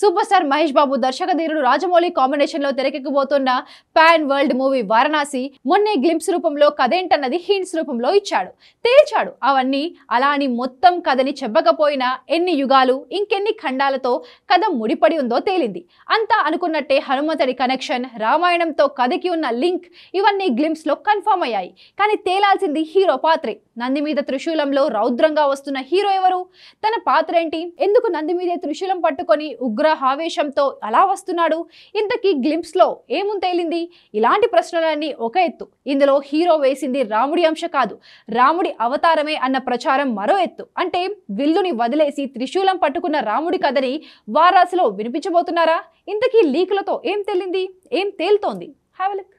Super star Mahesh Babu దర్శకధీరుడు Rajamouli combination లో తెరకెక్కబోతున్న pan world movie Varanasi మొన్నే glimpse రూపంలో కథేంటన్నది హింట్స్ రూపంలో ఇచ్చాడు, తేల్చాడు. అవన్నీ అలా అని మొత్తం కథని చెప్పకపోయినా ఎన్ని యుగాలు ఇంకెన్ని ఖండాలతో కథ ముడిపడి ఉందో తేలింది. అంతా అనుకున్నట్టే హనుమంతుడి కనెక్షన్, రామాయణంతో కథకి ఉన్న లింక్ ఇవన్నీ గ్లింప్స్ లో కన్ఫర్మ్ అయ్యాయి. కానీ తేలాల్సింది హీరో పాత్రే. నంది మీద త్రిశూలంలో రౌద్రంగా వస్తున్న హీరో ఎవరు? తన పాత్ర ఏంటి? ఎందుకు నంది మీదే త్రిశూలం పట్టుకొని ఉగ్ర ఆవేశంతో అలా వస్తున్నాడు? ఇంతకీ గ్లింప్స్ లో ఏముంది తేలింది? ఇలాంటి ప్రశ్నలన్నీ ఒక ఎత్తు. ఇందులో హీరో వేసింది రాముడి అంశ కాదు, రాముడి అవతారమే అన్న ప్రచారం మరో ఎత్తు. అంటే విల్లుని వదిలేసి త్రిశూలం పట్టుకున్న రాముడి కథని వారాసిలో వినిపించబోతున్నారా? ఇంతకీ లీకులతో ఏం తేలింది? ఏం తేలుతోంది? Have a look.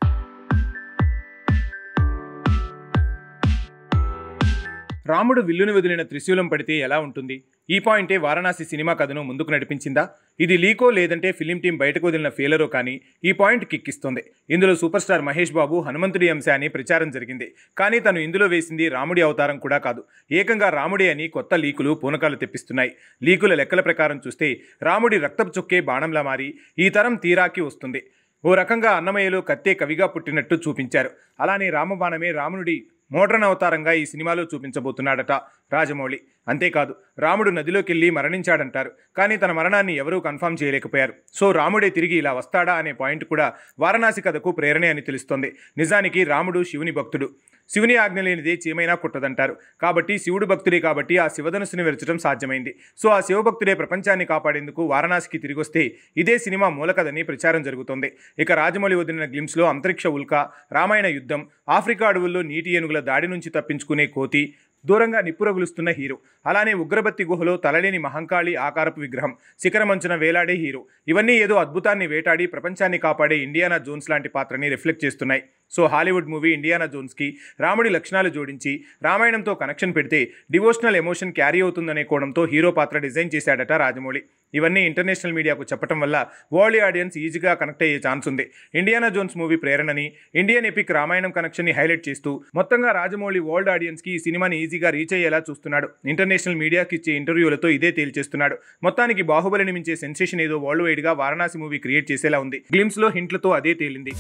రాముడు విల్లుని వదిలిన త్రిశూలం పడితే ఎలా ఉంటుంది? ఈ పాయింటే వారణాసి సినిమా కథను ముందుకు నడిపించిందా? ఇది లీకో లేదంటే ఫిలిం టీం బయటకు వదిలిన ఫెయిలరో కానీ ఈ పాయింట్ కిక్కిస్తుంది. ఇందులో సూపర్ స్టార్ మహేష్ బాబు హనుమంతుడి అంశ అని ప్రచారం జరిగింది. కానీ తను ఇందులో వేసింది రాముడి అవతారం కూడా కాదు, ఏకంగా రాముడే అని కొత్త లీకులు పూనకాలు తెప్పిస్తున్నాయి. లీకుల లెక్కల ప్రకారం చూస్తే రాముడి రక్తపు చొక్కే బాణంలా మారి ఈ తరం తీరాకి వస్తుంది. ఓ రకంగా అన్నమయ్యలో కత్తే కవిగా పుట్టినట్టు చూపించారు. అలానే రామబాణమే రాముడి మోడ్రన్ అవతారంగా ఈ సినిమాలో చూపించబోతున్నాడట రాజమౌళి. అంతేకాదు, రాముడు నదిలోకెళ్ళి మరణించాడంటారు, కానీ తన మరణాన్ని ఎవరూ కన్ఫర్మ్ చేయలేకపోయారు. సో రాముడే తిరిగి ఇలా వస్తాడా అనే పాయింట్ కూడా వారణాసి కథకు ప్రేరణే అని తెలుస్తోంది. నిజానికి రాముడు శివుని భక్తుడు, శివుని ఆజ్ఞ లేనిదే చీమైనా కుట్టదంటారు. కాబట్టి శివుడు భక్తుడే కాబట్టి ఆ శివధనుసుని విరచడం సాధ్యమైంది. సో ఆ శివభక్తుడే ప్రపంచాన్ని కాపాడేందుకు వారణాసికి తిరిగొస్తే ఇదే సినిమా మూలకథని ప్రచారం జరుగుతోంది. ఇక రాజమౌళి వదిలిన గ్లింప్స్లో అంతరిక్ష ఉల్క, రామాయణ యుద్ధం, ఆఫ్రికా అడవుల్లో నీటి ఏనుగుల దాడి నుంచి తప్పించుకునే కోతి, దూరంగా నిప్పురగులుస్తున్న హీరో, అలానే ఉగ్రబత్తి గుహలో తలలేని మహంకాళి ఆకారపు విగ్రహం, శిఖరమంచున వేలాడే హీరో, ఇవన్నీ ఏదో అద్భుతాన్ని వేటాడి ప్రపంచాన్ని కాపాడే ఇండియానా జోన్స్ లాంటి పాత్రని రిఫ్లెక్ట్ చేస్తున్నాయి. సో హాలీవుడ్ మూవీ ఇండియానా జోన్స్కి రాముడి లక్షణాలు జోడించి రామాయణంతో కనెక్షన్ పెడితే డివోషనల్ ఎమోషన్ క్యారీ అవుతుందనే కోణంతో హీరో పాత్ర డిజైన్ చేశాడట రాజమౌళి. ఇవన్నీ ఇంటర్నేషనల్ మీడియాకు చెప్పడం వల్ల వరల్డ్ ఆడియన్స్ ఈజీగా కనెక్ట్ అయ్యే ఛాన్స్ ఉంది. ఇండియానా జోన్స్ మూవీ ప్రేరణని, ఇండియన్ ఎపిక్ రామాయణం కనెక్షన్ని హైలైట్ చేస్తూ మొత్తంగా రాజమౌళి వరల్డ్ ఆడియన్స్కి ఈ సినిమాని ఈజీగా రీచ్ అయ్యేలా చూస్తున్నాడు. ఇంటర్నేషనల్ మీడియాకి ఇచ్చే ఇంటర్వ్యూలతో ఇదే తేల్చేస్తున్నాడు. మొత్తానికి బాహుబలిని మించే సెన్సేషన్ ఏదో వరల్డ్ వైడ్గా వారణాసి మూవీ క్రియేట్ చేసేలా ఉంది. గ్లింప్స్లో హింట్లతో అదే తేలింది.